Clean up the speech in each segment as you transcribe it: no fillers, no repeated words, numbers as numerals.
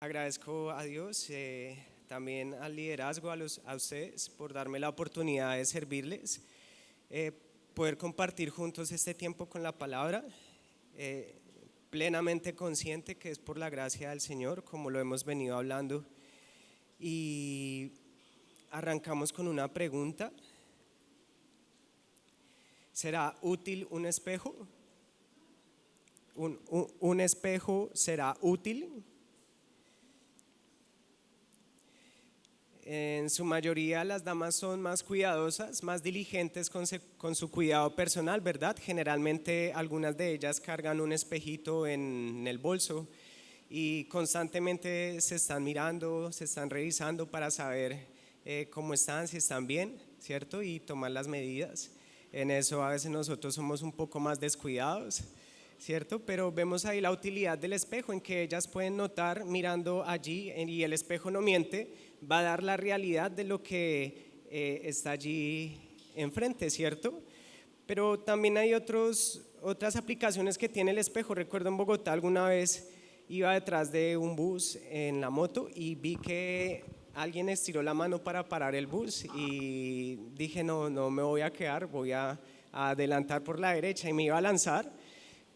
Agradezco a Dios, también al liderazgo, a ustedes por darme la oportunidad de servirles, poder compartir juntos este tiempo con la palabra, eh, plenamente consciente que es por la gracia del Señor, como lo hemos venido hablando. Y arrancamos con una pregunta: ¿será útil un espejo? ¿Un espejo será útil? En su mayoría las damas son más cuidadosas, más diligentes con su cuidado personal, ¿verdad? Generalmente algunas de ellas cargan un espejito en el bolso y constantemente se están mirando, se están revisando para saber cómo están, si están bien, ¿cierto? Y tomar las medidas. En eso a veces nosotros somos un poco más descuidados, ¿cierto? Pero vemos ahí la utilidad del espejo, en que ellas pueden notar mirando allí, y el espejo no miente, va a dar la realidad de lo que está allí enfrente, ¿cierto? Pero también hay otras aplicaciones que tiene el espejo. Recuerdo en Bogotá alguna vez iba detrás de un bus en la moto y vi que alguien estiró la mano para parar el bus y dije no me voy a quedar, voy a adelantar por la derecha y me iba a lanzar,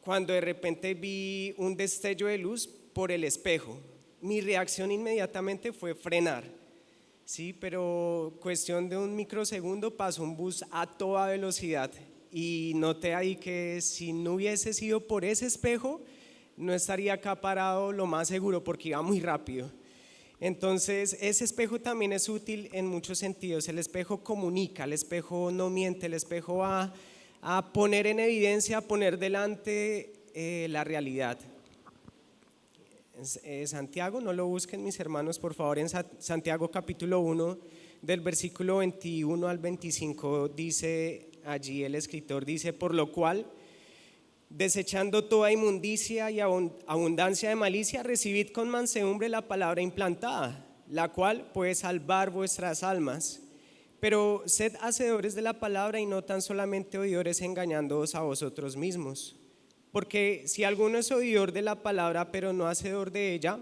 cuando de repente vi un destello de luz por el espejo. Mi reacción inmediatamente fue frenar, sí, pero cuestión de un microsegundo pasó un bus a toda velocidad y noté ahí que si no hubiese sido por ese espejo no estaría acá parado, lo más seguro, porque iba muy rápido. Entonces ese espejo también es útil en muchos sentidos. El espejo comunica, el espejo no miente, el espejo va a poner en evidencia, a poner delante la realidad. Santiago, no lo busquen mis hermanos por favor, en Santiago capítulo 1 del versículo 21 al 25 dice allí el escritor, dice: por lo cual, desechando toda inmundicia y abundancia de malicia, recibid con mansedumbre la palabra implantada, la cual puede salvar vuestras almas. Pero sed hacedores de la palabra y no tan solamente oidores, engañándoos a vosotros mismos. Porque si alguno es oidor de la palabra pero no hacedor de ella,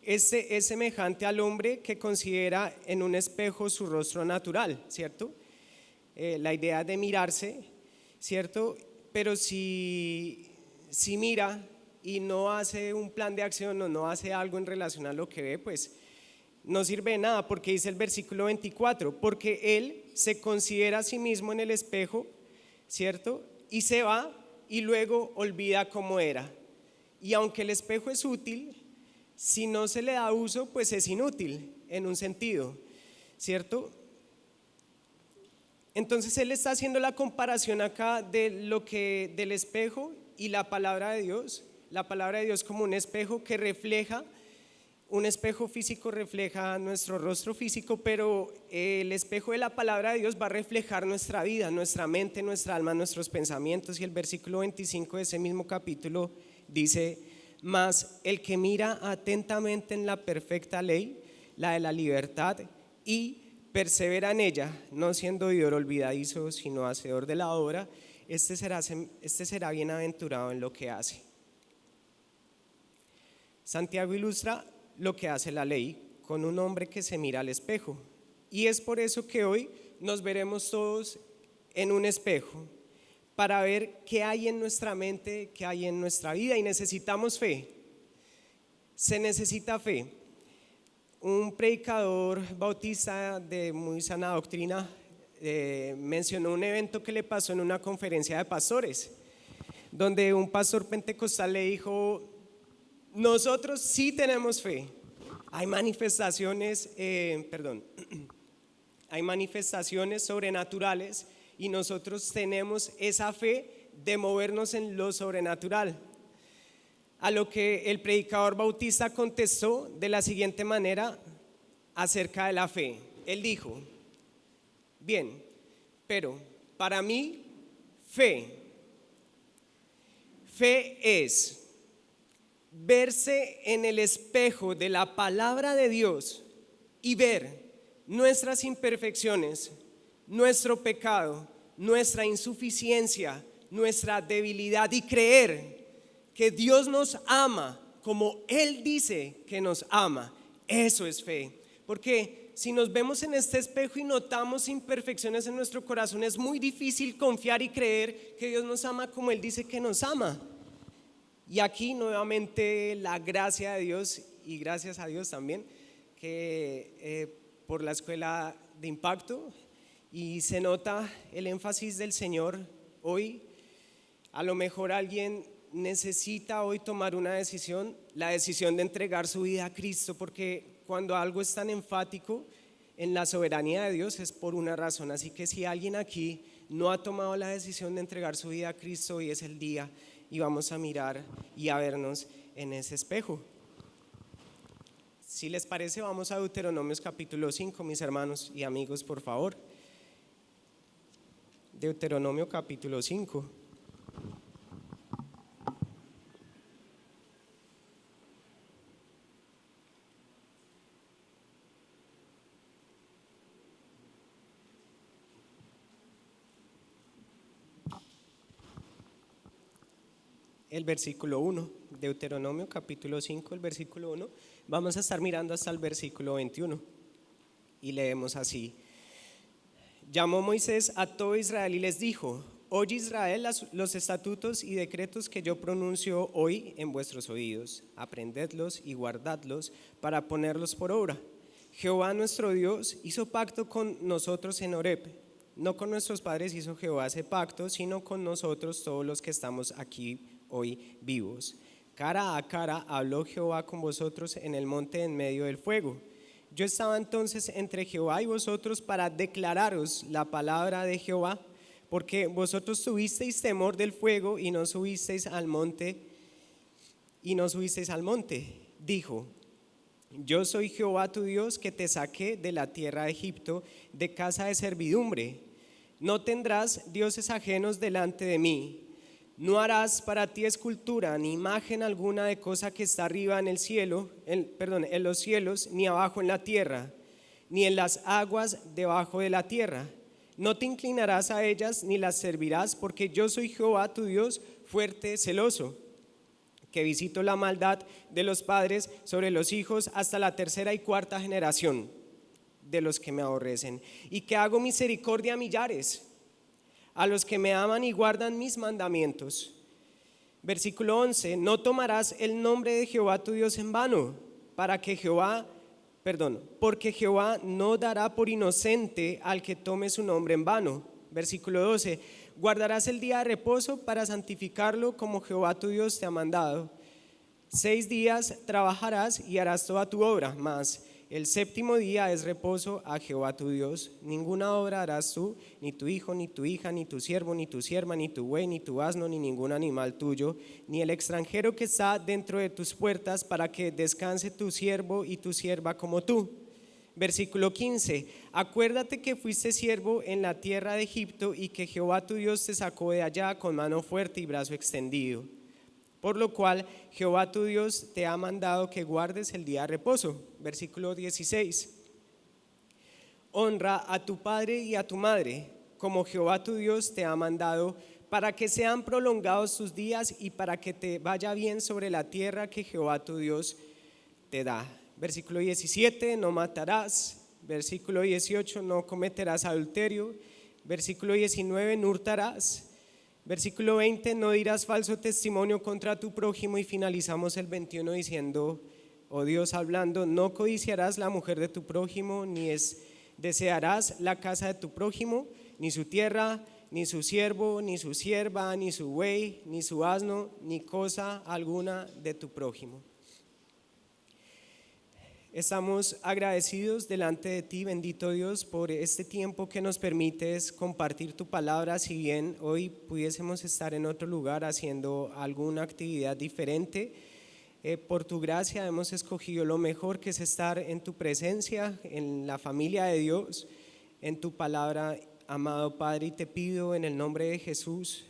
este es semejante al hombre que considera en un espejo su rostro natural, ¿cierto? La idea de mirarse, ¿cierto? Pero si mira y no hace un plan de acción o no hace algo en relación a lo que ve, pues no sirve de nada, porque dice el versículo 24, porque él se considera a sí mismo en el espejo, ¿cierto? Y se va y luego olvida cómo era. Y aunque el espejo es útil, si no se le da uso, pues es inútil en un sentido, ¿cierto? Entonces él está haciendo la comparación acá del espejo y la palabra de Dios. La palabra de Dios como un espejo que refleja, un espejo físico refleja nuestro rostro físico, pero el espejo de la palabra de Dios va a reflejar nuestra vida, nuestra mente, nuestra alma, nuestros pensamientos. Y el versículo 25 de ese mismo capítulo dice: mas el que mira atentamente en la perfecta ley, la de la libertad, y persevera en ella, no siendo oidor olvidadizo, sino hacedor de la obra, este será bienaventurado en lo que hace. Santiago ilustra lo que hace la ley con un hombre que se mira al espejo, y es por eso que hoy nos veremos todos en un espejo para ver qué hay en nuestra mente, qué hay en nuestra vida, y necesitamos fe. Se necesita fe. Un predicador bautista de muy sana doctrina mencionó un evento que le pasó en una conferencia de pastores, donde un pastor pentecostal le dijo: nosotros sí tenemos fe. Hay manifestaciones sobrenaturales y nosotros tenemos esa fe de movernos en lo sobrenatural. A lo que el predicador bautista contestó de la siguiente manera acerca de la fe. Él dijo: bien, pero para mí fe es verse en el espejo de la palabra de Dios y ver nuestras imperfecciones, nuestro pecado, nuestra insuficiencia, nuestra debilidad, y creer que Dios nos ama como Él dice que nos ama. Eso es fe. Porque si nos vemos en este espejo y notamos imperfecciones en nuestro corazón, es muy difícil confiar y creer que Dios nos ama como Él dice que nos ama. Y aquí nuevamente la gracia de Dios, y gracias a Dios también, que por la escuela de impacto, y se nota el énfasis del Señor hoy. A lo mejor alguien necesita hoy tomar una decisión, la decisión de entregar su vida a Cristo, porque cuando algo es tan enfático en la soberanía de Dios es por una razón. Así que si alguien aquí no ha tomado la decisión de entregar su vida a Cristo, hoy es el día y vamos a mirar y a vernos en ese espejo. Si les parece, vamos a Deuteronomios capítulo 5, mis hermanos y amigos, por favor. Deuteronomio capítulo 5. El versículo 1, Deuteronomio capítulo 5, el versículo 1, vamos a estar mirando hasta el versículo 21 y leemos así. Llamó Moisés a todo Israel y les dijo: oye Israel, los estatutos y decretos que yo pronuncio hoy en vuestros oídos, aprendedlos y guardadlos para ponerlos por obra. Jehová nuestro Dios hizo pacto con nosotros en Horeb. No con nuestros padres hizo Jehová ese pacto, sino con nosotros todos los que estamos aquí hoy vivos. Cara a cara habló Jehová con vosotros en el monte en medio del fuego. Yo estaba entonces entre Jehová y vosotros para declararos la palabra de Jehová, porque vosotros tuvisteis temor del fuego y no subisteis al monte. Dijo: yo soy Jehová tu Dios, que te saqué de la tierra de Egipto, de casa de servidumbre. No tendrás dioses ajenos delante de mí. No harás para ti escultura ni imagen alguna de cosa que está arriba en el cielo, en los cielos, ni abajo en la tierra, ni en las aguas debajo de la tierra. No te inclinarás a ellas ni las servirás, porque yo soy Jehová tu Dios, fuerte, celoso, que visito la maldad de los padres sobre los hijos hasta la tercera y cuarta generación de los que me aborrecen, y que hago misericordia a millares, a los que me aman y guardan mis mandamientos. Versículo 11: no tomarás el nombre de Jehová tu Dios en vano, porque Jehová no dará por inocente al que tome su nombre en vano. Versículo 12: guardarás el día de reposo para santificarlo, como Jehová tu Dios te ha mandado. 6 días trabajarás y harás toda tu obra, mas el séptimo día es reposo a Jehová tu Dios. Ninguna obra harás tú, ni tu hijo, ni tu hija, ni tu siervo, ni tu sierva, ni tu buey, ni tu asno, ni ningún animal tuyo, ni el extranjero que está dentro de tus puertas, para que descanse tu siervo y tu sierva como tú. Versículo 15: acuérdate que fuiste siervo en la tierra de Egipto, y que Jehová tu Dios te sacó de allá con mano fuerte y brazo extendido. Por lo cual Jehová tu Dios te ha mandado que guardes el día de reposo. Versículo 16: honra a tu padre y a tu madre, como Jehová tu Dios te ha mandado, para que sean prolongados tus días y para que te vaya bien sobre la tierra que Jehová tu Dios te da. Versículo 17: no matarás. Versículo 18: no cometerás adulterio. Versículo 19: no hurtarás. Versículo 20: no dirás falso testimonio contra tu prójimo. Y finalizamos el 21 diciendo, Dios hablando: no codiciarás la mujer de tu prójimo, ni desearás la casa de tu prójimo, ni su tierra, ni su siervo, ni su sierva, ni su buey, ni su asno, ni cosa alguna de tu prójimo. Estamos agradecidos delante de ti, bendito Dios, por este tiempo que nos permites compartir tu palabra. Si bien hoy pudiésemos estar en otro lugar haciendo alguna actividad diferente, por tu gracia hemos escogido lo mejor, que es estar en tu presencia, en la familia de Dios, en tu palabra, amado Padre. Y te pido en el nombre de Jesús,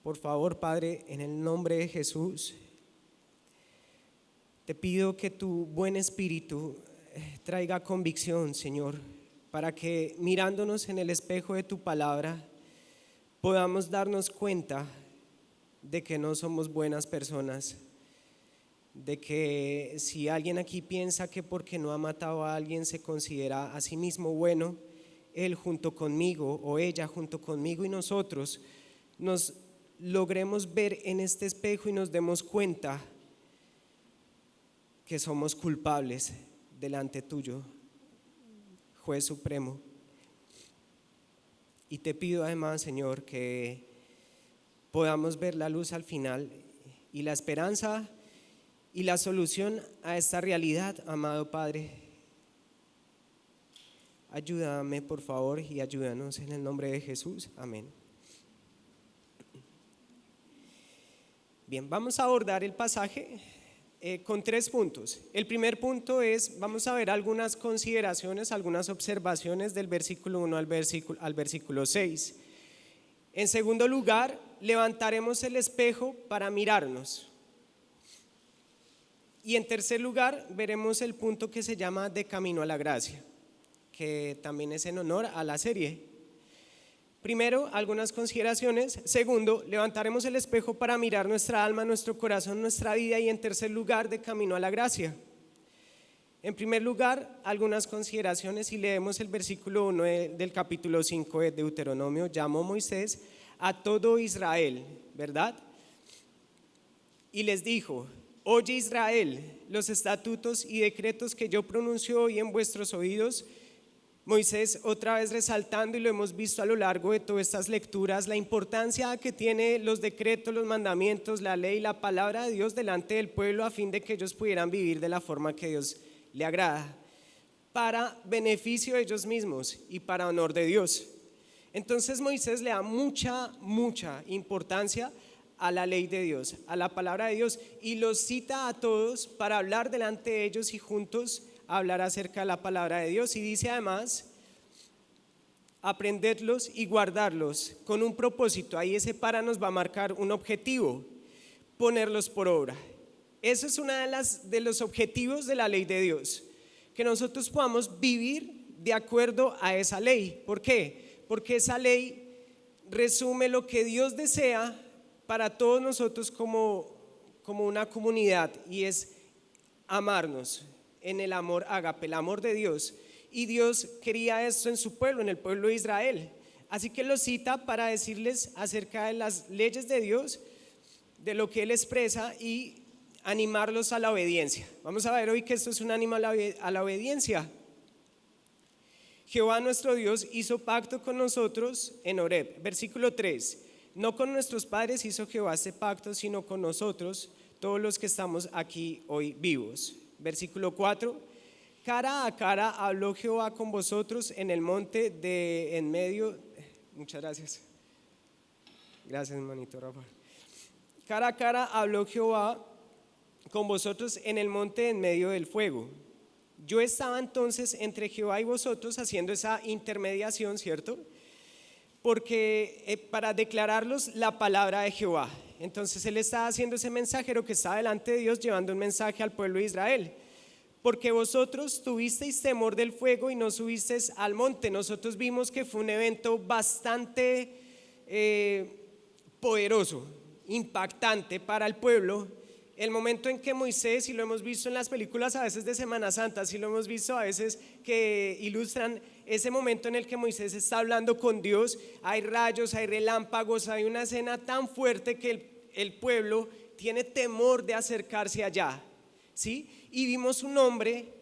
por favor, Padre, en el nombre de Jesús, te pido que tu buen espíritu traiga convicción, Señor, para que mirándonos en el espejo de tu palabra podamos darnos cuenta de que no somos buenas personas, de que si alguien aquí piensa que porque no ha matado a alguien se considera a sí mismo bueno, él junto conmigo o ella junto conmigo y nosotros nos logremos ver en este espejo y nos demos cuenta que somos culpables delante tuyo, Juez Supremo. Y te pido además, Señor, que podamos ver la luz al final y la esperanza y la solución a esta realidad, amado Padre. Ayúdame, por favor, y ayúdanos en el nombre de Jesús. Amén. Bien, vamos a abordar el pasaje con 3 puntos. El primer punto es, vamos a ver algunas consideraciones, algunas observaciones del versículo 1 al versículo 6. En segundo lugar, levantaremos el espejo para mirarnos. Y en tercer lugar, veremos el punto que se llama de camino a la gracia, que también es en honor a la serie. Primero, algunas consideraciones. Segundo, levantaremos el espejo para mirar nuestra alma, nuestro corazón, nuestra vida. Y en tercer lugar, de camino a la gracia. En primer lugar, algunas consideraciones y leemos el versículo 1 del capítulo 5 de Deuteronomio. Llamó Moisés a todo Israel, ¿verdad? Y les dijo: oye Israel, los estatutos y decretos que yo pronuncio hoy en vuestros oídos. Moisés, otra vez resaltando, y lo hemos visto a lo largo de todas estas lecturas, la importancia que tiene los decretos, los mandamientos, la ley, la palabra de Dios delante del pueblo, a fin de que ellos pudieran vivir de la forma que Dios le agrada, para beneficio de ellos mismos y para honor de Dios. Entonces Moisés le da mucha importancia a la ley de Dios, a la palabra de Dios, y los cita a todos para hablar delante de ellos y juntos hablar acerca de la palabra de Dios. Y dice además: aprenderlos y guardarlos con un propósito. Ahí ese para nos va a marcar un objetivo: ponerlos por obra. Eso es uno de los objetivos de la ley de Dios, que nosotros podamos vivir de acuerdo a esa ley. ¿Por qué? Porque esa ley resume lo que Dios desea para todos nosotros como una comunidad, y es amarnos en el amor ágape, el amor de Dios. Y Dios quería esto en su pueblo, en el pueblo de Israel. Así que lo cita para decirles acerca de las leyes de Dios, de lo que Él expresa, y animarlos a la obediencia. Vamos a ver hoy que esto es un ánimo a la obediencia. Jehová nuestro Dios hizo pacto con nosotros en Horeb. Versículo 3. No con nuestros padres hizo Jehová este pacto, sino con nosotros, todos los que estamos aquí hoy vivos. Versículo 4. Cara a cara habló Jehová con vosotros en el monte de en medio. Muchas gracias. Gracias, hermanito Rafa. Cara a cara habló Jehová con vosotros en el monte en medio del fuego. Yo estaba entonces entre Jehová y vosotros haciendo esa intermediación, ¿cierto? Porque para declararlos la palabra de Jehová. Entonces él estaba haciendo ese mensajero que estaba delante de Dios, llevando un mensaje al pueblo de Israel. Porque vosotros tuvisteis temor del fuego y no subisteis al monte. Nosotros vimos que fue un evento bastante poderoso, impactante para el pueblo. El momento en que Moisés, y lo hemos visto en las películas a veces de Semana Santa, sí lo hemos visto a veces que ilustran ese momento en el que Moisés está hablando con Dios, hay rayos, hay relámpagos, hay una escena tan fuerte que el pueblo tiene temor de acercarse allá, ¿sí? Y vimos un hombre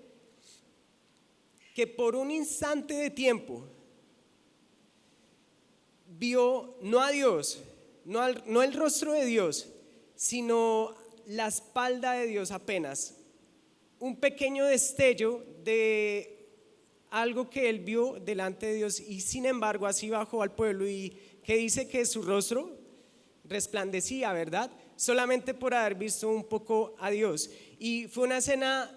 que por un instante de tiempo vio no a Dios, no el rostro de Dios, sino la espalda de Dios apenas, un pequeño destello de algo que él vio delante de Dios, y sin embargo así bajó al pueblo, y que dice que su rostro resplandecía, ¿verdad? Solamente por haber visto un poco a Dios. Y fue una escena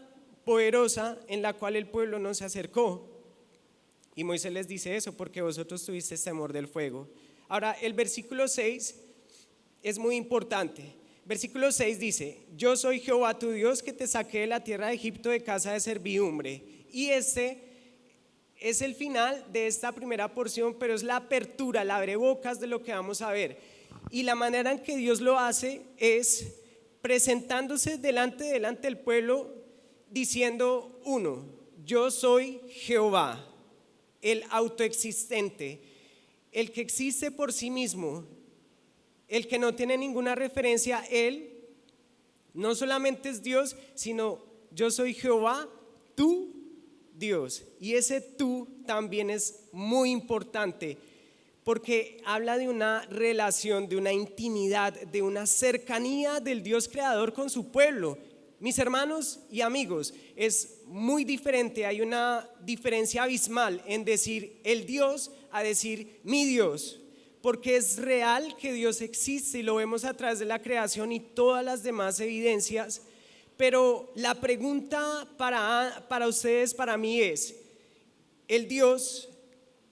poderosa en la cual el pueblo no se acercó, y Moisés les dice eso: porque vosotros tuvisteis temor del fuego. Ahora el versículo 6 es muy importante. Versículo 6 dice: yo soy Jehová tu Dios, que te saqué de la tierra de Egipto, de casa de servidumbre. Y este es el final de esta primera porción, pero es la apertura, la abrebocas de lo que vamos a ver. Y la manera en que Dios lo hace es presentándose delante del pueblo, diciendo: uno, yo soy Jehová, el autoexistente, el que existe por sí mismo, el que no tiene ninguna referencia. Él no solamente es Dios, sino yo soy Jehová, tú Dios. Y ese tú también es muy importante, porque habla de una relación, de una intimidad, de una cercanía del Dios creador con su pueblo. Mis hermanos y amigos, es muy diferente, hay una diferencia abismal en decir el Dios a decir mi Dios, porque es real que Dios existe y lo vemos a través de la creación y todas las demás evidencias. Pero la pregunta para ustedes, para mí es: ¿el Dios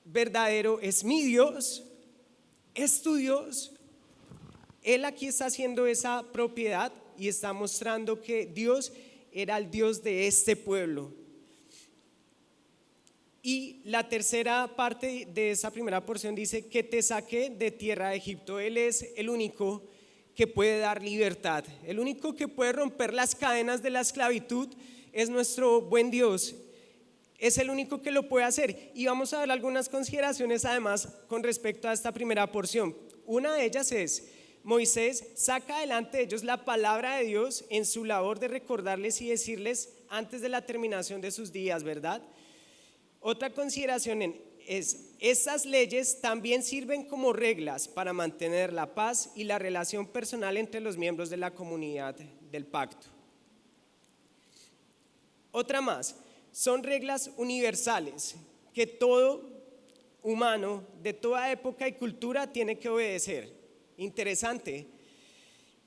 verdadero es mi Dios? ¿Es tu Dios? Él aquí está haciendo esa propiedad y está mostrando que Dios era el Dios de este pueblo. Y la tercera parte de esa primera porción dice que te saqué de tierra de Egipto. Él es el único que puede dar libertad, el único que puede romper las cadenas de la esclavitud. Es nuestro buen Dios, es el único que lo puede hacer. Y vamos a ver algunas consideraciones además con respecto a esta primera porción. Una de ellas es: Moisés saca delante de ellos la palabra de Dios en su labor de recordarles y decirles antes de la terminación de sus días, ¿verdad? Otra consideración es: estas leyes también sirven como reglas para mantener la paz y la relación personal entre los miembros de la comunidad del pacto. Otra más: son reglas universales que todo humano de toda época y cultura tiene que obedecer. Interesante.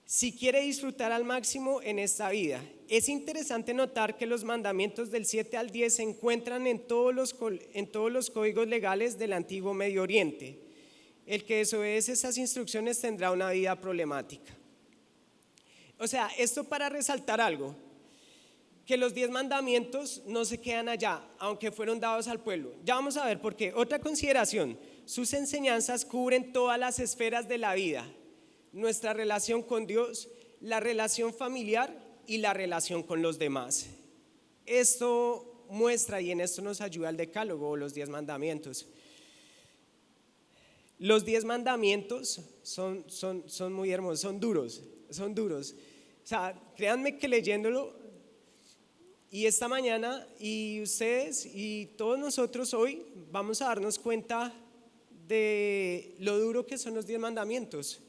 Si quiere disfrutar al máximo en esta vida. Es interesante notar que los mandamientos del 7 al 10 se encuentran en todos los códigos legales del antiguo Medio Oriente. El que desobedece esas instrucciones tendrá una vida problemática. O sea, esto para resaltar algo, que los 10 mandamientos no se quedan allá, aunque fueron dados al pueblo. Ya vamos a ver por qué. Otra consideración: sus enseñanzas cubren todas las esferas de la vida, nuestra relación con Dios, la relación familiar y la relación con los demás. Esto muestra, y en esto nos ayuda el decálogo o los 10 mandamientos. Los 10 mandamientos son muy hermosos, son duros. O sea, créanme que leyéndolo, y esta mañana, y ustedes y todos nosotros hoy vamos a darnos cuenta de lo duro que son los 10 mandamientos.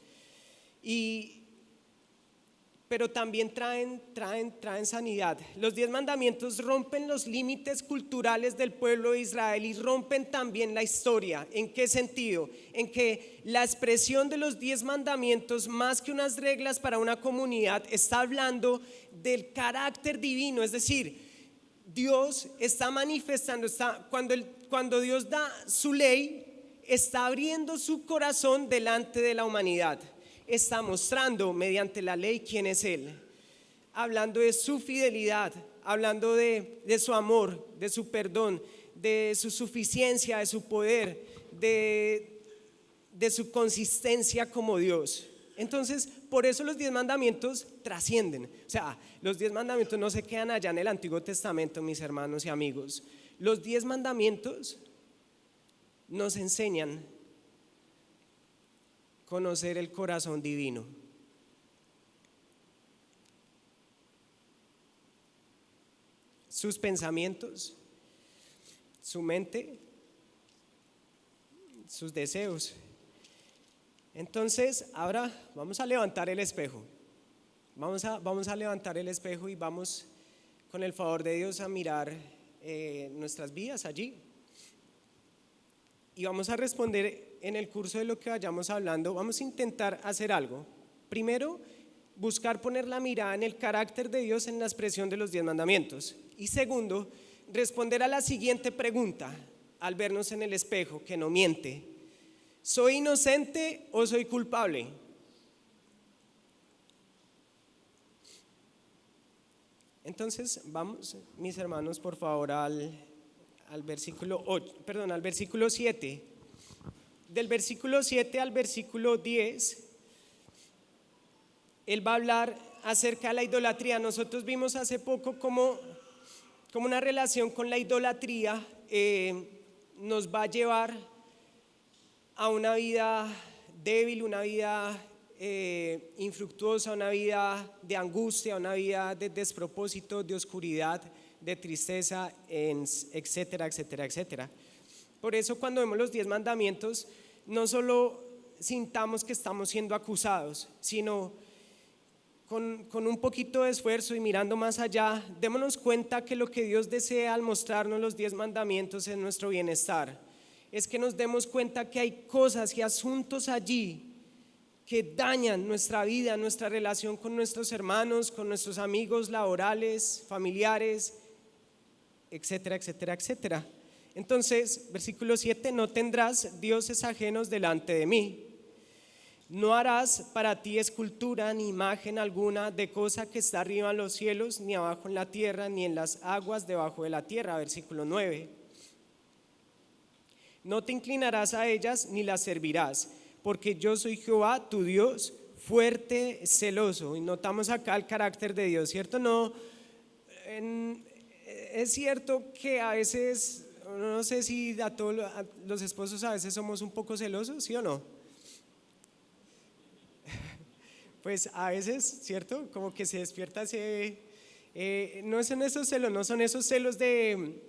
Pero también traen sanidad. Los 10 mandamientos rompen los límites culturales del pueblo de Israel y rompen también la historia. ¿En qué sentido? En que la expresión de los 10 mandamientos, más que unas reglas para una comunidad, está hablando del carácter divino. Es decir, Dios está manifestando, cuando Dios da su ley, está abriendo su corazón delante de la humanidad. Está mostrando mediante la ley quién es Él, hablando de su fidelidad, hablando de su amor, de su perdón, de su suficiencia, de su poder, de su consistencia como Dios. Entonces, por eso los 10 mandamientos trascienden. O sea, los 10 mandamientos no se quedan allá en el Antiguo Testamento, mis hermanos y amigos. Los 10 mandamientos nos enseñan conocer el corazón divino. Sus pensamientos, su mente, sus deseos. Entonces, ahora vamos a levantar el espejo. Vamos a levantar el espejo y vamos, con el favor de Dios, a mirar nuestras vidas allí. Y vamos a responder en el curso de lo que vayamos hablando. Vamos a intentar hacer algo. Primero, buscar poner la mirada en el carácter de Dios en la expresión de los 10 mandamientos. Y segundo, responder a la siguiente pregunta al vernos en el espejo, que no miente: ¿soy inocente o soy culpable? Entonces, vamos, mis hermanos, por favor, al versículo 7. Del versículo 7 al versículo 10, él va a hablar acerca de la idolatría. Nosotros vimos hace poco cómo una relación con la idolatría nos va a llevar a una vida débil, una vida infructuosa, una vida de angustia, una vida de despropósito, de oscuridad, de tristeza, etcétera, etcétera, etcétera. Por eso cuando vemos los 10 mandamientos, no solo sintamos que estamos siendo acusados, sino con un poquito de esfuerzo y mirando más allá, démonos cuenta que lo que Dios desea al mostrarnos los 10 mandamientos es nuestro bienestar. Es que nos demos cuenta que hay cosas y asuntos allí que dañan nuestra vida, nuestra relación con nuestros hermanos, con nuestros amigos laborales, familiares, etcétera, etcétera, etcétera. Entonces, versículo 7, no tendrás dioses ajenos delante de mí. No harás para ti escultura ni imagen alguna de cosa que está arriba en los cielos, ni abajo en la tierra, ni en las aguas debajo de la tierra. Versículo 9. No te inclinarás a ellas ni las servirás, porque yo soy Jehová, tu Dios, fuerte, celoso. Y notamos acá el carácter de Dios, ¿cierto? No, es cierto que a veces, no sé si a todos los esposos a veces somos un poco celosos, ¿sí o no? Pues a veces, ¿cierto? Como que se despierta ese, no son esos celos, no son esos celos de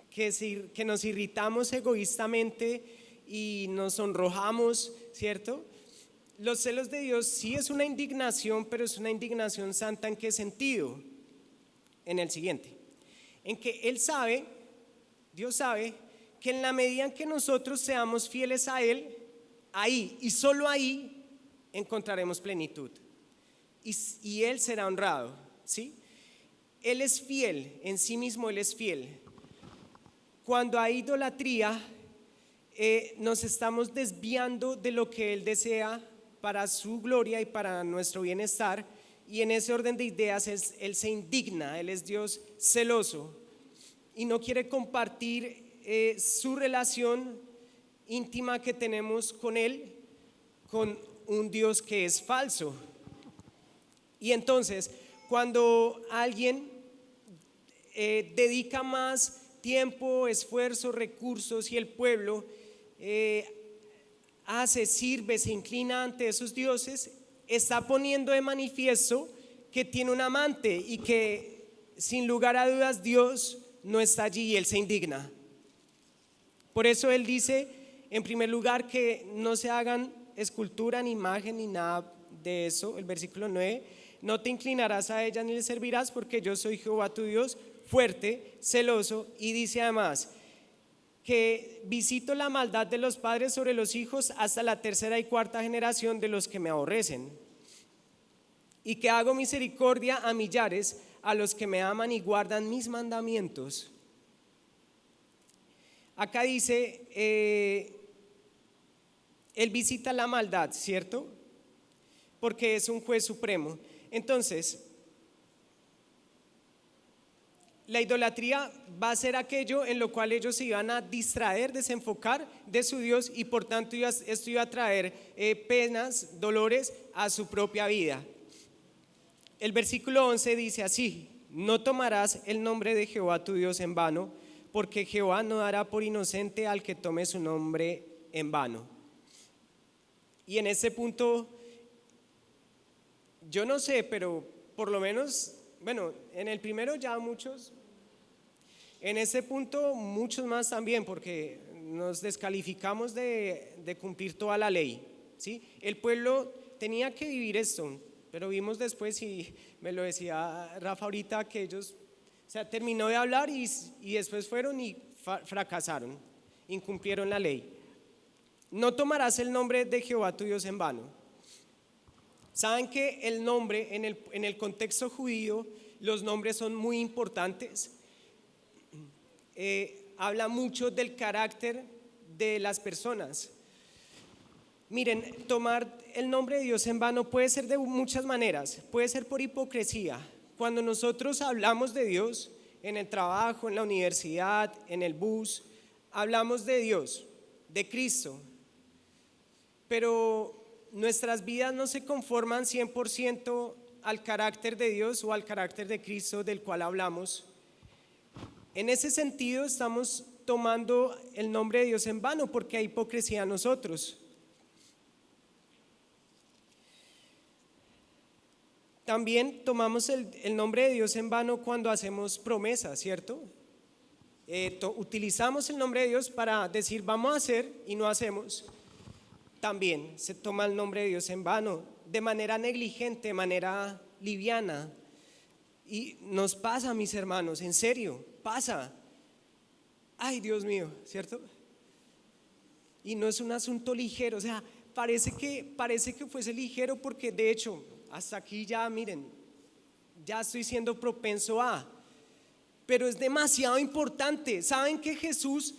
que nos irritamos egoístamente y nos sonrojamos, ¿cierto? Los celos de Dios sí es una indignación, pero es una indignación santa. ¿En qué sentido? En el siguiente, en que Él sabe, Dios sabe, que en la medida en que nosotros seamos fieles a Él, ahí y solo ahí encontraremos plenitud y Él será honrado, ¿sí? Él es fiel, en sí mismo Él es fiel. Cuando hay idolatría, nos estamos desviando de lo que Él desea para su gloria y para nuestro bienestar, y en ese orden de ideas Él se indigna, Él es Dios celoso y no quiere compartir su relación íntima que tenemos con Él, con un Dios que es falso. Y entonces, cuando alguien dedica más tiempo, esfuerzo, recursos y el pueblo sirve, se inclina ante esos dioses, está poniendo de manifiesto que tiene un amante y que sin lugar a dudas Dios no está allí y Él se indigna. Por eso Él dice, en primer lugar, que no se hagan escultura, ni imagen, ni nada de eso. El versículo 9, no te inclinarás a ella ni le servirás, porque yo soy Jehová tu Dios, fuerte, celoso. Y dice además que visito la maldad de los padres sobre los hijos hasta la tercera y cuarta generación de los que me aborrecen, y que hago misericordia a millares, a los que me aman y guardan mis mandamientos. Acá dice, Él visita la maldad, ¿cierto? Porque es un juez supremo. Entonces, la idolatría va a ser aquello en lo cual ellos se iban a distraer, desenfocar de su Dios, y por tanto esto iba a traer penas, dolores a su propia vida. El versículo 11 dice así: no tomarás el nombre de Jehová tu Dios en vano, porque Jehová no dará por inocente al que tome su nombre en vano. Y en este punto, yo no sé, pero por lo menos, bueno, en el primero ya muchos, en este punto muchos más también, porque nos descalificamos de cumplir toda la ley, ¿sí? El pueblo tenía que vivir esto, pero vimos después, y me lo decía Rafa ahorita, que ellos, o sea, terminó de hablar y después fueron y fracasaron, incumplieron la ley. No tomarás el nombre de Jehová tu Dios en vano. Saben que el nombre en el contexto judío, los nombres son muy importantes. Habla mucho del carácter de las personas. Miren, tomar el nombre de Dios en vano puede ser de muchas maneras. Puede ser por hipocresía. Cuando nosotros hablamos de Dios en el trabajo, en la universidad, en el bus, hablamos de Dios, de Cristo, pero nuestras vidas no se conforman 100% al carácter de Dios o al carácter de Cristo del cual hablamos, en ese sentido estamos tomando el nombre de Dios en vano porque hay hipocresía en nosotros. También tomamos el nombre de Dios en vano cuando hacemos promesas, ¿cierto? Utilizamos el nombre de Dios para decir vamos a hacer y no hacemos. También se toma el nombre de Dios en vano, de manera negligente, de manera liviana. Y nos pasa, mis hermanos, en serio, pasa. Ay, Dios mío, ¿cierto? Y no es un asunto ligero, o sea, parece que fuese ligero porque de hecho, hasta aquí ya miren, ya estoy siendo propenso a, pero es demasiado importante. ¿Saben que Jesús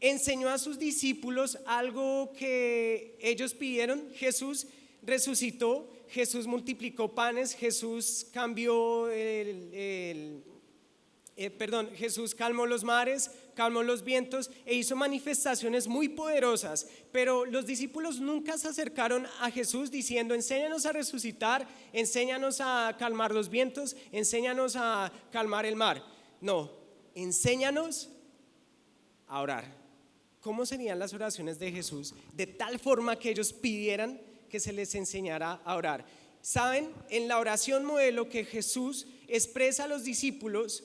enseñó a sus discípulos algo que ellos pidieron? Jesús resucitó, Jesús multiplicó panes, Jesús cambió Jesús calmó los mares, calmó los vientos e hizo manifestaciones muy poderosas, pero los discípulos nunca se acercaron a Jesús diciendo enséñanos a resucitar, enséñanos a calmar los vientos, enséñanos a calmar el mar. No, enséñanos a orar. ¿Cómo serían las oraciones de Jesús? De tal forma que ellos pidieran que se les enseñara a orar. ¿Saben? En la oración modelo que Jesús expresa a los discípulos,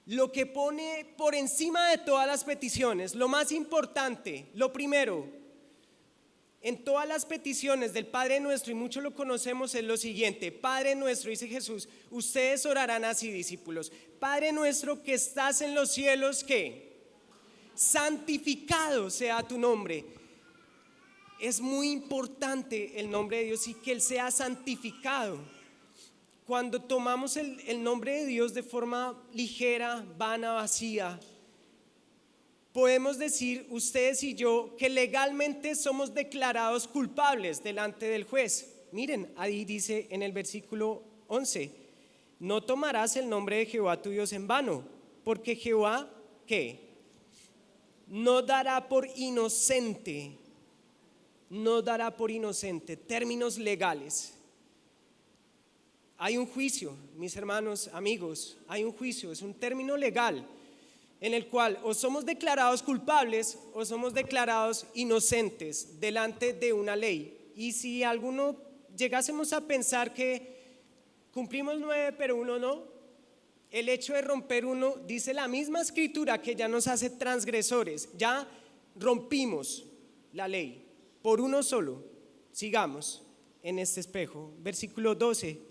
lo que pone por encima de todas las peticiones, lo más importante, lo primero, en todas las peticiones del Padre Nuestro, y muchos lo conocemos, es lo siguiente: Padre Nuestro, dice Jesús, ustedes orarán así, discípulos: Padre Nuestro que estás en los cielos, ¿qué? Santificado sea tu nombre. Es muy importante el nombre de Dios y que Él sea santificado. Cuando tomamos el nombre de Dios de forma ligera, vana, vacía, podemos decir ustedes y yo que legalmente somos declarados culpables delante del juez. Miren, ahí dice en el versículo 11: no tomarás el nombre de Jehová tu Dios en vano, porque Jehová, ¿qué? No dará por inocente, no dará por inocente. Términos legales. Hay un juicio, mis hermanos, amigos, hay un juicio, es un término legal en el cual o somos declarados culpables o somos declarados inocentes delante de una ley. Y si alguno llegásemos a pensar que cumplimos 9 pero uno no, el hecho de romper uno, dice la misma escritura, que ya nos hace transgresores. Ya rompimos la ley por uno solo. Sigamos en este espejo, versículo 12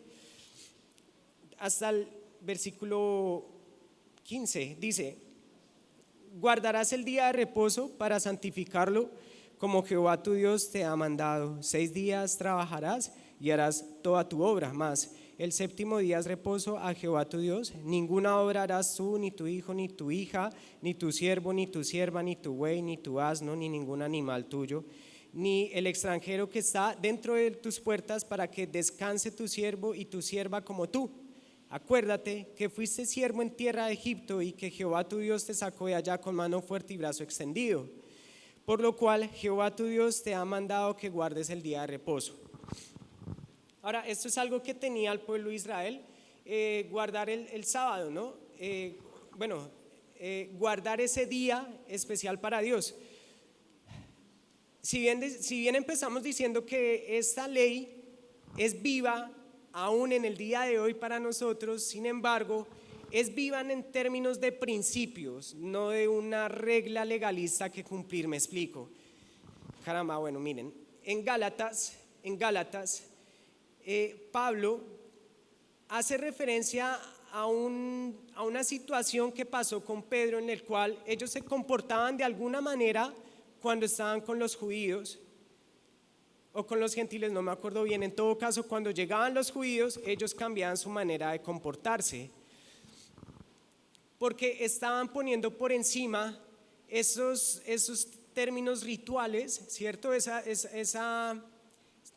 hasta el versículo 15, dice: guardarás el día de reposo para santificarlo, como Jehová tu Dios te ha mandado. 6 días trabajarás y harás toda tu obra, mas el séptimo día es reposo a Jehová tu Dios. Ninguna obra harás tú, ni tu hijo, ni tu hija, ni tu siervo, ni tu sierva, ni tu buey, ni tu asno, ni ningún animal tuyo, ni el extranjero que está dentro de tus puertas, para que descanse tu siervo y tu sierva como tú. Acuérdate que fuiste siervo en tierra de Egipto y que Jehová tu Dios te sacó de allá con mano fuerte y brazo extendido. Por lo cual Jehová tu Dios te ha mandado que guardes el día de reposo. Ahora, esto es algo que tenía el pueblo de Israel, guardar el sábado, ¿no? Guardar ese día especial para Dios. Si bien empezamos diciendo que esta ley es viva aún en el día de hoy para nosotros, sin embargo, es viva en términos de principios, no de una regla legalista que cumplir. Me explico. Caramba, bueno, miren, en Gálatas, Pablo hace referencia a una situación que pasó con Pedro, en el cual ellos se comportaban de alguna manera cuando estaban con los judíos o con los gentiles, no me acuerdo bien. En todo caso, cuando llegaban los judíos, ellos cambiaban su manera de comportarse, porque estaban poniendo por encima esos términos rituales, ¿cierto?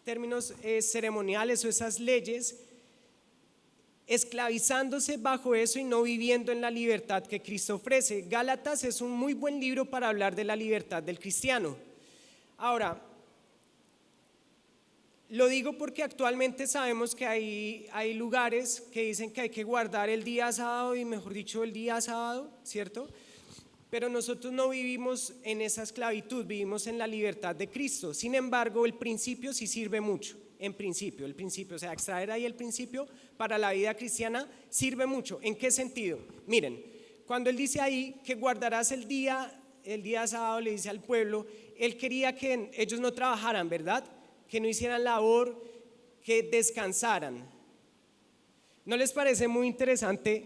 Términos ceremoniales o esas leyes, esclavizándose bajo eso y no viviendo en la libertad que Cristo ofrece. Gálatas es un muy buen libro para hablar de la libertad del cristiano. Ahora, Lo digo porque actualmente sabemos que hay lugares que dicen que hay que guardar el día sábado y mejor dicho el día sábado, ¿cierto? Pero nosotros no vivimos en esa esclavitud, vivimos en la libertad de Cristo. Sin embargo, el principio sí sirve mucho, el principio, o sea, extraer ahí el principio para la vida cristiana sirve mucho. ¿En qué sentido? Miren, cuando él dice ahí que guardarás el día sábado, le dice al pueblo, él quería que ellos no trabajaran, ¿verdad? Que no hicieran labor, que descansaran. ¿No les parece muy interesante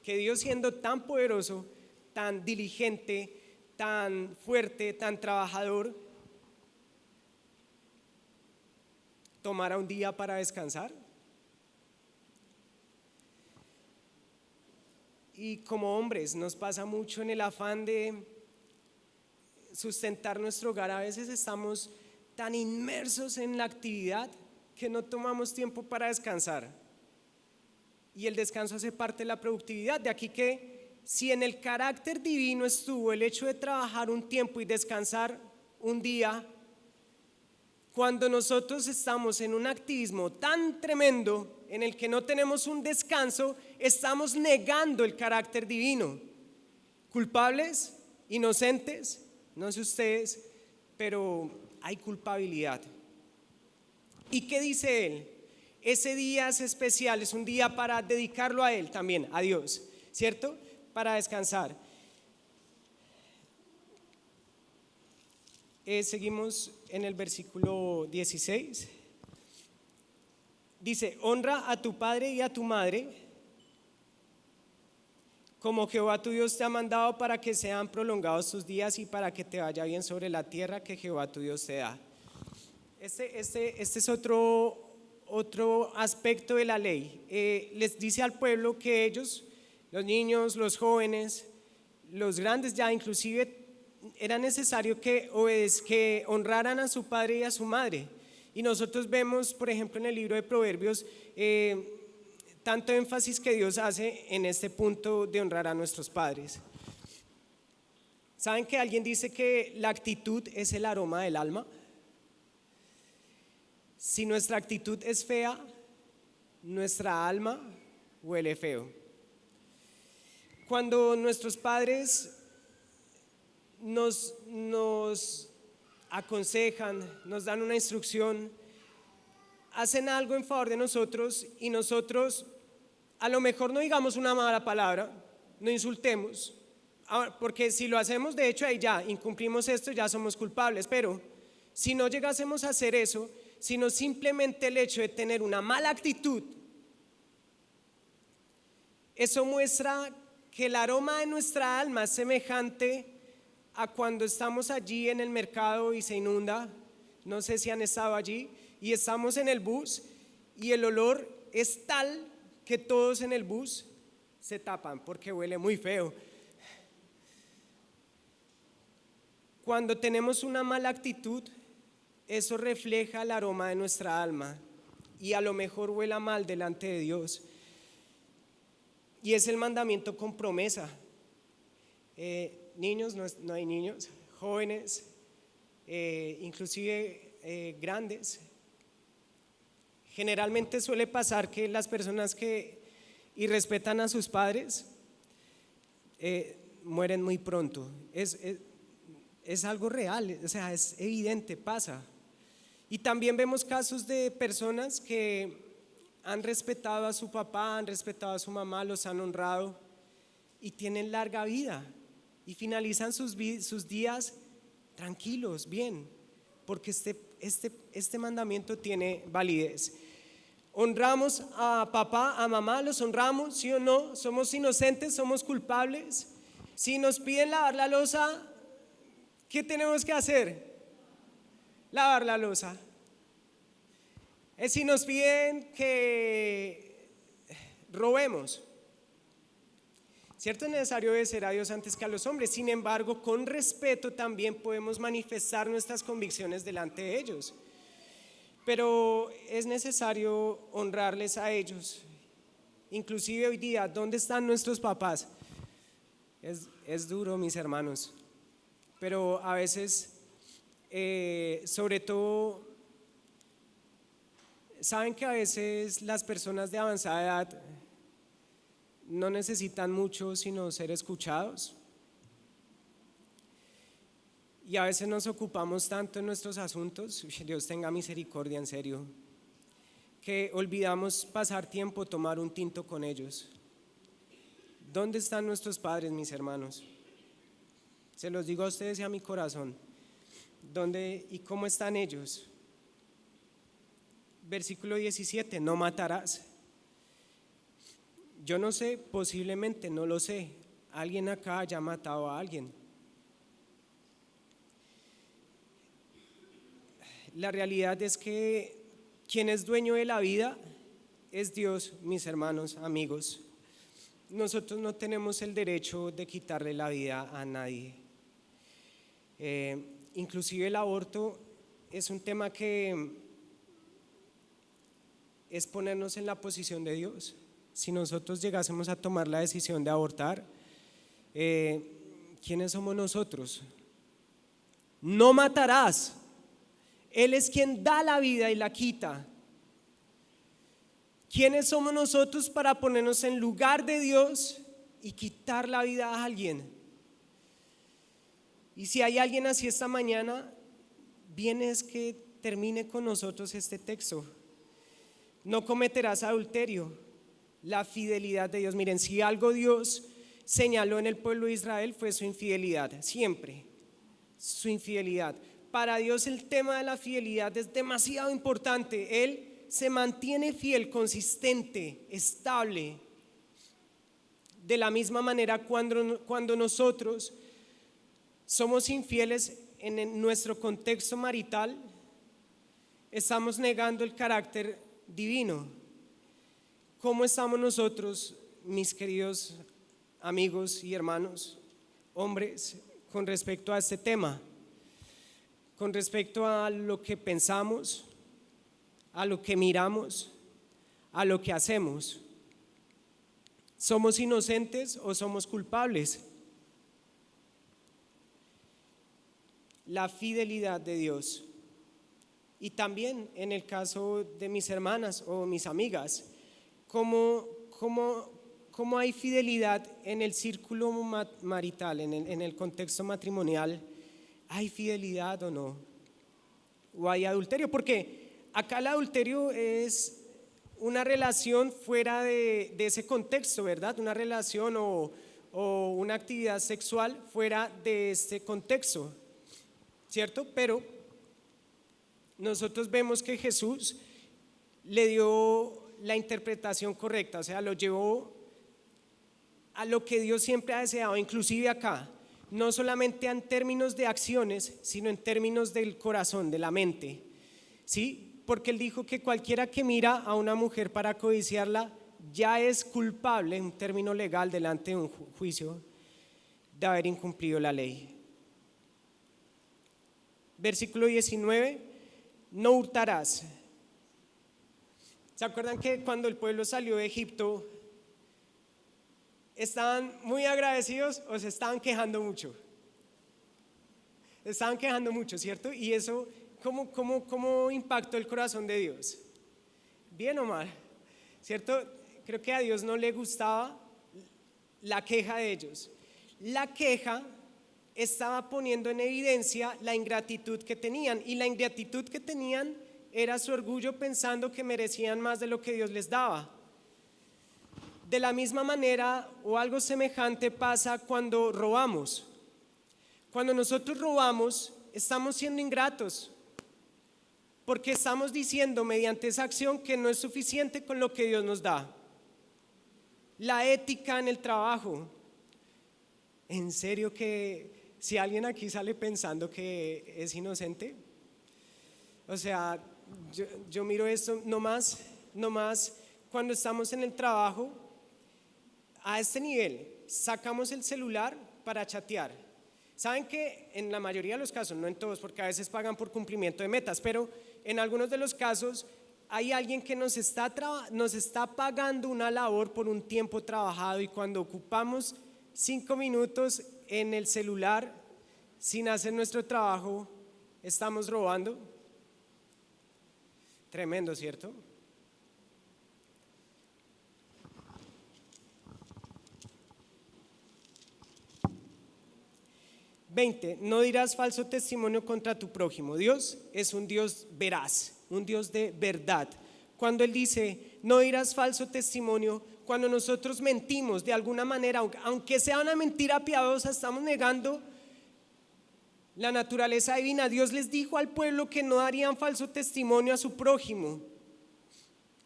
que Dios, siendo tan poderoso, tan diligente, tan fuerte, tan trabajador, tomara un día para descansar? Y como hombres nos pasa mucho en el afán de sustentar nuestro hogar, a veces estamos tan inmersos en la actividad que no tomamos tiempo para descansar. Y el descanso hace parte de la productividad. De aquí que si en el carácter divino estuvo el hecho de trabajar un tiempo y descansar un día, cuando nosotros estamos en un activismo tan tremendo en el que no tenemos un descanso, estamos negando el carácter divino. ¿Culpables? ¿Inocentes? No sé ustedes, pero hay culpabilidad. ¿Y qué dice él? Ese día es especial, es un día para dedicarlo a él también, a Dios, ¿cierto? Para descansar. Seguimos en el versículo 16. Dice, honra a tu padre y a tu madre, como Jehová tu Dios te ha mandado, para que sean prolongados tus días y para que te vaya bien sobre la tierra que Jehová tu Dios te da. Este es otro aspecto de la ley. Les dice al pueblo que ellos, los niños, los jóvenes, los grandes ya inclusive, era necesario que honraran a su padre y a su madre. Y nosotros vemos, por ejemplo, en el libro de Proverbios, tanto énfasis que Dios hace en este punto de honrar a nuestros padres. ¿Saben que alguien dice que la actitud es el aroma del alma? Si nuestra actitud es fea, nuestra alma huele feo. Cuando nuestros padres nos aconsejan, nos dan una instrucción, hacen algo en favor de nosotros y nosotros a lo mejor no digamos una mala palabra, no insultemos, porque si lo hacemos, de hecho ahí ya incumplimos esto, ya somos culpables. Pero si no llegásemos a hacer eso, sino simplemente el hecho de tener una mala actitud, eso muestra que el aroma de nuestra alma es semejante a cuando estamos allí en el mercado y se inunda. No sé si han estado allí y estamos en el bus y el olor es tal que todos en el bus se tapan porque huele muy feo. Cuando tenemos una mala actitud, eso refleja el aroma de nuestra alma y a lo mejor huela mal delante de Dios. Y es el mandamiento con promesa. Niños, no hay niños, jóvenes, inclusive grandes. Generalmente suele pasar que las personas que irrespetan a sus padres mueren muy pronto. Es algo real, o sea, es evidente, pasa. Y también vemos casos de personas que han respetado a su papá, han respetado a su mamá, los han honrado y tienen larga vida y finalizan sus días tranquilos, bien, porque este mandamiento tiene validez. Honramos a papá, a mamá, los honramos, ¿sí o no? Somos inocentes, somos culpables. Si nos piden lavar la loza, ¿qué tenemos que hacer? Lavar la loza. Si nos piden que robemos, cierto, es necesario obedecer a Dios antes que a los hombres. Sin embargo, con respeto también podemos manifestar nuestras convicciones delante de ellos. Pero es necesario honrarles a ellos. Inclusive hoy día, ¿dónde están nuestros papás? Es duro, mis hermanos, pero a veces, sobre todo Saben que a veces las personas de avanzada edad no necesitan mucho sino ser escuchados. Y a veces nos ocupamos tanto en nuestros asuntos, Dios tenga misericordia, en serio, que olvidamos pasar tiempo, tomar un tinto con ellos. ¿Dónde están nuestros padres, mis hermanos? Se los digo a ustedes y a mi corazón. ¿Dónde y cómo están ellos? Versículo 17, no matarás. Yo no sé, posiblemente no lo sé, alguien acá haya matado a alguien. La realidad es que quien es dueño de la vida es Dios, mis hermanos, amigos. Nosotros no tenemos el derecho de quitarle la vida a nadie. Inclusive el aborto es un tema que es ponernos en la posición de Dios. Si nosotros llegásemos a tomar la decisión de abortar, ¿quiénes somos nosotros? No matarás. Él es quien da la vida y la quita. ¿Quiénes somos nosotros para ponernos en lugar de Dios y quitar la vida a alguien? Y si hay alguien así esta mañana, bien es que termine con nosotros este texto. No cometerás adulterio, la fidelidad de Dios. Miren, si algo Dios señaló en el pueblo de Israel fue su infidelidad, siempre, su infidelidad. Para Dios el tema de la fidelidad es demasiado importante. Él se mantiene fiel, consistente, estable. De la misma manera, cuando nosotros somos infieles en nuestro contexto marital, estamos negando el carácter divino. ¿Cómo estamos nosotros, mis queridos amigos y hermanos, hombres, con respecto a este tema? Con respecto a lo que pensamos, a lo que miramos, a lo que hacemos. ¿Somos inocentes o somos culpables? La fidelidad de Dios. Y también en el caso de mis hermanas o mis amigas, ¿cómo hay fidelidad en el círculo marital, en el contexto matrimonial? ¿Hay fidelidad o no? ¿O hay adulterio? Porque acá el adulterio es una relación fuera de ese contexto, ¿verdad? Una relación o una actividad sexual fuera de este contexto, ¿cierto? Pero nosotros vemos que Jesús le dio la interpretación correcta, o sea, lo llevó a lo que Dios siempre ha deseado, inclusive acá. No solamente en términos de acciones, sino en términos del corazón, de la mente, ¿sí? Porque Él dijo que cualquiera que mira a una mujer para codiciarla ya es culpable, un término legal delante de un juicio, de haber incumplido la ley. Versículo 19, no hurtarás. ¿Se acuerdan que cuando el pueblo salió de Egipto estaban muy agradecidos o se estaban quejando mucho? Estaban quejando mucho, ¿cierto? Y eso, ¿cómo impactó el corazón de Dios? ¿Bien o mal? ¿Cierto? Creo que a Dios no le gustaba la queja de ellos. La queja estaba poniendo en evidencia la ingratitud que tenían, y la ingratitud que tenían era su orgullo pensando que merecían más de lo que Dios les daba. De la misma manera o algo semejante pasa cuando robamos. Cuando nosotros robamos, estamos siendo ingratos, porque estamos diciendo mediante esa acción que no es suficiente con lo que Dios nos da. La ética en el trabajo. ¿En serio que si alguien aquí sale pensando que es inocente? O sea, yo miro esto nomás cuando estamos en el trabajo. A este nivel, sacamos el celular para chatear. Saben que en la mayoría de los casos, no en todos, porque a veces pagan por cumplimiento de metas, pero en algunos de los casos hay alguien que nos está pagando una labor por un tiempo trabajado, y cuando ocupamos 5 minutos en el celular sin hacer nuestro trabajo, estamos robando. Tremendo, ¿cierto? 20, no dirás falso testimonio contra tu prójimo. Dios es un Dios veraz, un Dios de verdad. Cuando Él dice, no dirás falso testimonio, cuando nosotros mentimos de alguna manera, aunque sea una mentira piadosa, estamos negando la naturaleza divina. Dios les dijo al pueblo que no darían falso testimonio a su prójimo,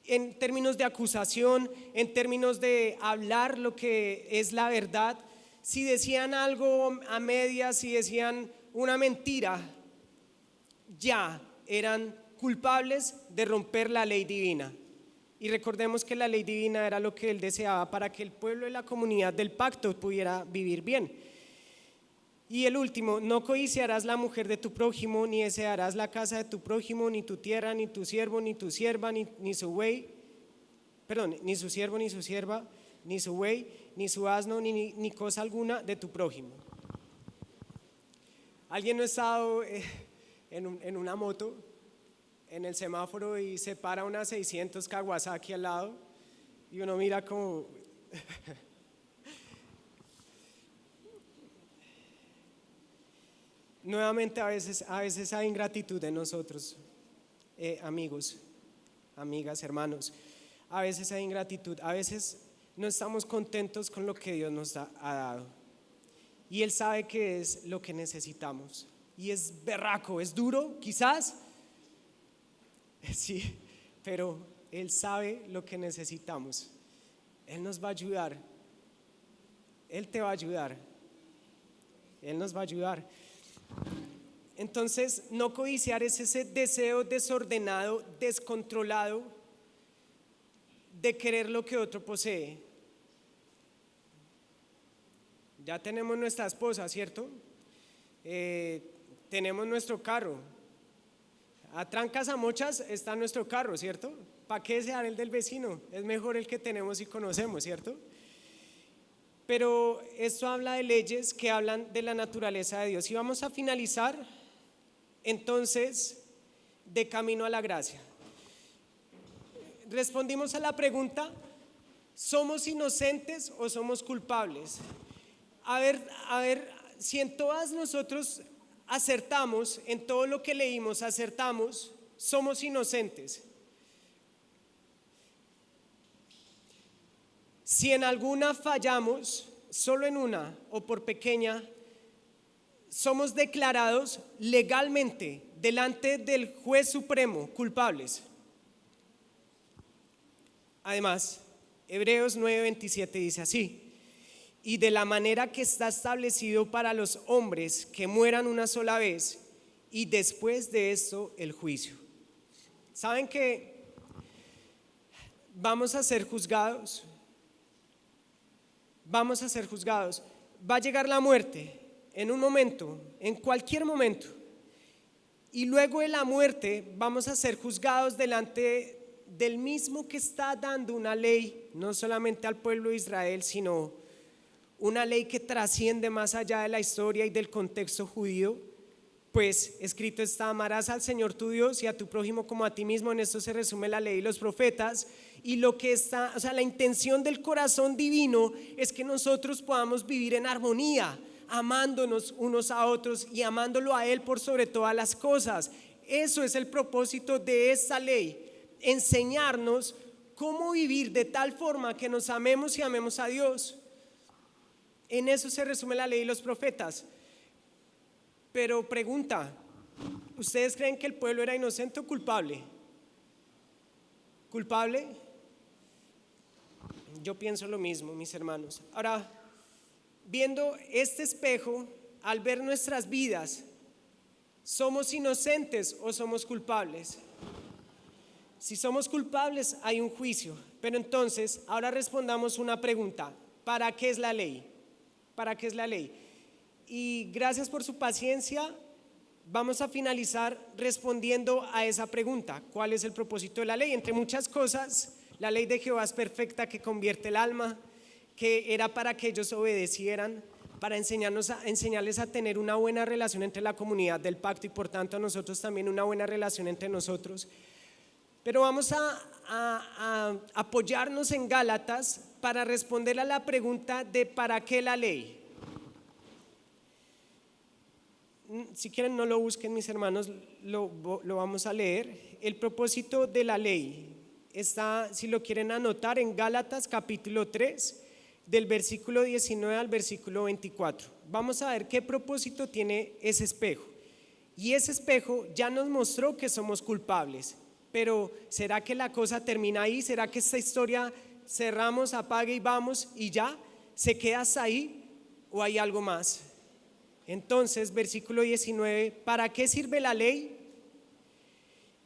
en términos de acusación, en términos de hablar lo que es la verdad. Si decían algo a medias, si decían una mentira, ya eran culpables de romper la ley divina. Y recordemos que la ley divina era lo que Él deseaba para que el pueblo y la comunidad del pacto pudiera vivir bien. Y el último, no codiciarás la mujer de tu prójimo, ni desearás la casa de tu prójimo, ni tu tierra, ni tu siervo, ni tu sierva, ni su buey, ni su siervo, ni su sierva, ni su buey, ni su asno, ni cosa alguna de tu prójimo. ¿Alguien no ha estado en una moto, en el semáforo, y se para una 600 Kawasaki al lado y uno mira como... Nuevamente a veces hay ingratitud en nosotros, amigos, amigas, hermanos. A veces hay ingratitud, a veces no estamos contentos con lo que Dios nos ha dado. Y Él sabe que es lo que necesitamos. Y es berraco, es duro, quizás. Sí, pero Él sabe lo que necesitamos. Él nos va a ayudar. Él te va a ayudar. Él nos va a ayudar. Entonces, no codiciar es ese deseo desordenado, descontrolado de querer lo que otro posee. Ya tenemos nuestra esposa, ¿cierto? Tenemos nuestro carro. A trancas a mochas está nuestro carro, ¿cierto? ¿Para qué desear el del vecino? Es mejor el que tenemos y conocemos, ¿cierto? Pero esto habla de leyes que hablan de la naturaleza de Dios. Y vamos a finalizar entonces de camino a la gracia. Respondimos a la pregunta: ¿somos inocentes o somos culpables? A ver, si en todas nosotros acertamos, en todo lo que leímos acertamos, somos inocentes. Si en alguna fallamos, solo en una o por pequeña, somos declarados legalmente delante del juez supremo culpables. Además, Hebreos 9:27 dice así: y de la manera que está establecido para los hombres que mueran una sola vez, y después de esto el juicio. ¿Saben que vamos a ser juzgados? Vamos a ser juzgados. Va a llegar la muerte en un momento, en cualquier momento. Y luego de la muerte vamos a ser juzgados delante del mismo que está dando una ley, no solamente al pueblo de Israel, sino una ley que trasciende más allá de la historia y del contexto judío. Pues escrito está: amarás al Señor tu Dios y a tu prójimo como a ti mismo. En esto se resume la ley y los profetas. Y lo que está, la intención del corazón divino es que nosotros podamos vivir en armonía, amándonos unos a otros y amándolo a Él por sobre todas las cosas. Eso es el propósito de esta ley: enseñarnos cómo vivir de tal forma que nos amemos y amemos a Dios. En eso se resume la ley y los profetas. Pero pregunta: ¿ustedes creen que el pueblo era inocente o culpable? ¿Culpable? Yo pienso lo mismo, mis hermanos. Ahora, viendo este espejo, al ver nuestras vidas, ¿somos inocentes o somos culpables? Si somos culpables, hay un juicio. Pero entonces, ahora respondamos una pregunta: ¿para qué es la ley? ¿Para qué es la ley? Y gracias por su paciencia. Vamos a finalizar respondiendo a esa pregunta: ¿cuál es el propósito de la ley? Entre muchas cosas, la ley de Jehová es perfecta, que convierte el alma, que era para que ellos obedecieran, para enseñarles a tener una buena relación entre la comunidad del pacto y por tanto a nosotros también una buena relación entre nosotros. Pero vamos a apoyarnos en Gálatas para responder a la pregunta de ¿para qué la ley? si quieren no lo busquen mis hermanos, lo vamos a leer. El propósito de la ley está, si lo quieren anotar, en Gálatas capítulo 3, del versículo 19 al versículo 24. Vamos a ver qué propósito tiene ese espejo. Y ese espejo ya nos mostró que somos culpables, pero ¿será que la cosa termina ahí? ¿Será que esta historia cerramos, apague y vamos y ya? ¿Se queda hasta ahí o hay algo más? Entonces, versículo 19, ¿para qué sirve la ley?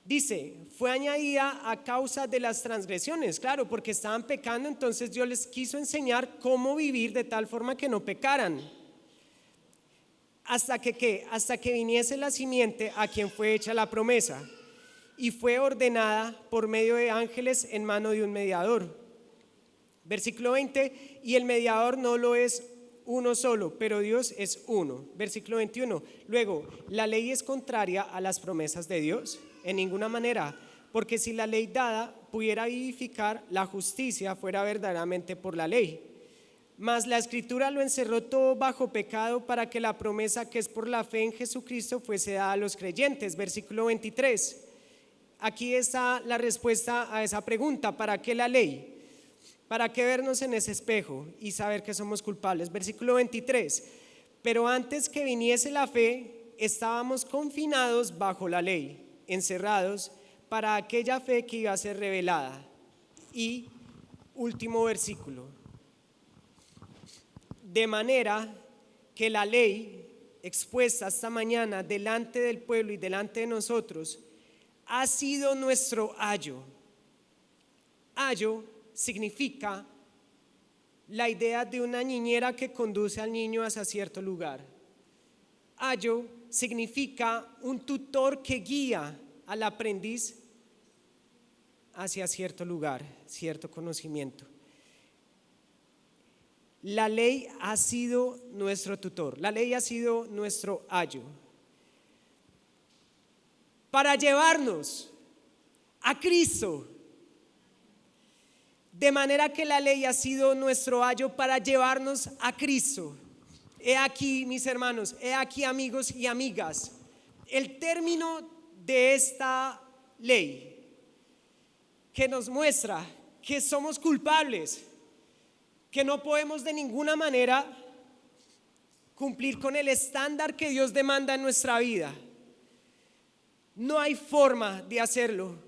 Dice, fue añadida a causa de las transgresiones, claro, porque estaban pecando, entonces Dios les quiso enseñar cómo vivir de tal forma que no pecaran. Hasta que viniese la simiente a quien fue hecha la promesa, y fue ordenada por medio de ángeles en mano de un mediador. Versículo 20, y el mediador no lo es uno solo, pero Dios es uno. Versículo 21, luego, ¿la ley es contraria a las promesas de Dios? En ninguna manera, porque si la ley dada pudiera vivificar, la justicia fuera verdaderamente por la ley. Mas la Escritura lo encerró todo bajo pecado para que la promesa que es por la fe en Jesucristo fuese dada a los creyentes. Versículo 23, aquí está la respuesta a esa pregunta, ¿para qué la ley? ¿Para qué vernos en ese espejo y saber que somos culpables? Versículo 23, pero antes que viniese la fe, estábamos confinados bajo la ley, encerrados para aquella fe que iba a ser revelada. Y último versículo, de manera que la ley expuesta esta mañana delante del pueblo y delante de nosotros ha sido nuestro ayo. Ayo significa la idea de una niñera que conduce al niño hacia cierto lugar. Ayo significa un tutor que guía al aprendiz hacia cierto lugar, cierto conocimiento. La ley ha sido nuestro tutor, la ley ha sido nuestro ayo para llevarnos a Cristo. De manera que la ley ha sido nuestro ayo para llevarnos a Cristo. He aquí, mis hermanos, he aquí, amigos y amigas, el término de esta ley que nos muestra que somos culpables, que no podemos de ninguna manera cumplir con el estándar que Dios demanda en nuestra vida. No hay forma de hacerlo.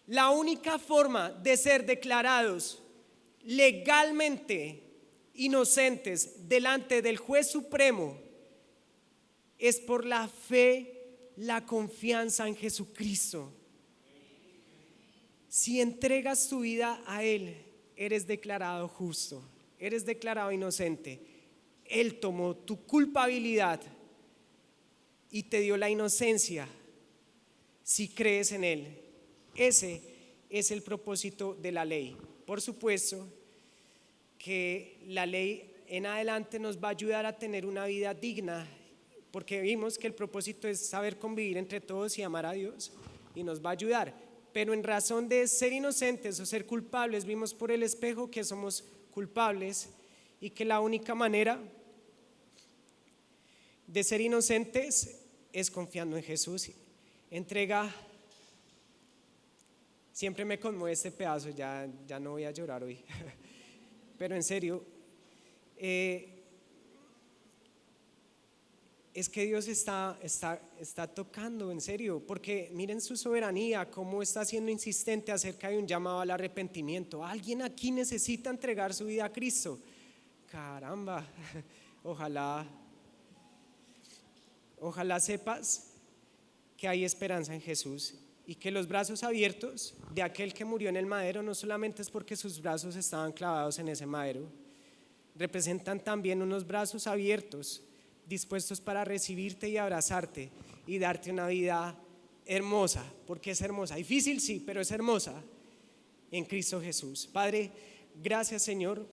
La única forma de ser declarados legalmente inocentes delante del juez supremo es por la fe, la confianza en Jesucristo. Si entregas tu vida a Él, eres declarado justo, eres declarado inocente. Él tomó tu culpabilidad y te dio la inocencia si crees en Él. Ese es el propósito de la ley. Por supuesto que la ley en adelante nos va a ayudar a tener una vida digna, porque vimos que el propósito es saber convivir entre todos y amar a Dios, y nos va a ayudar. Pero en razón de ser inocentes o ser culpables, vimos por el espejo que somos culpables y que la única manera de ser inocentes es confiando en Jesús. Entrega. Siempre me conmueve este pedazo, ya no voy a llorar hoy, pero en serio, es que Dios está tocando, en serio, porque miren su soberanía, cómo está siendo insistente acerca de un llamado al arrepentimiento. Alguien aquí necesita entregar su vida a Cristo. Caramba, ojalá sepas que hay esperanza en Jesús. Y que los brazos abiertos de aquel que murió en el madero no solamente es porque sus brazos estaban clavados en ese madero, representan también unos brazos abiertos dispuestos para recibirte y abrazarte y darte una vida hermosa, porque es hermosa, difícil sí, pero es hermosa en Cristo Jesús. Padre, gracias Señor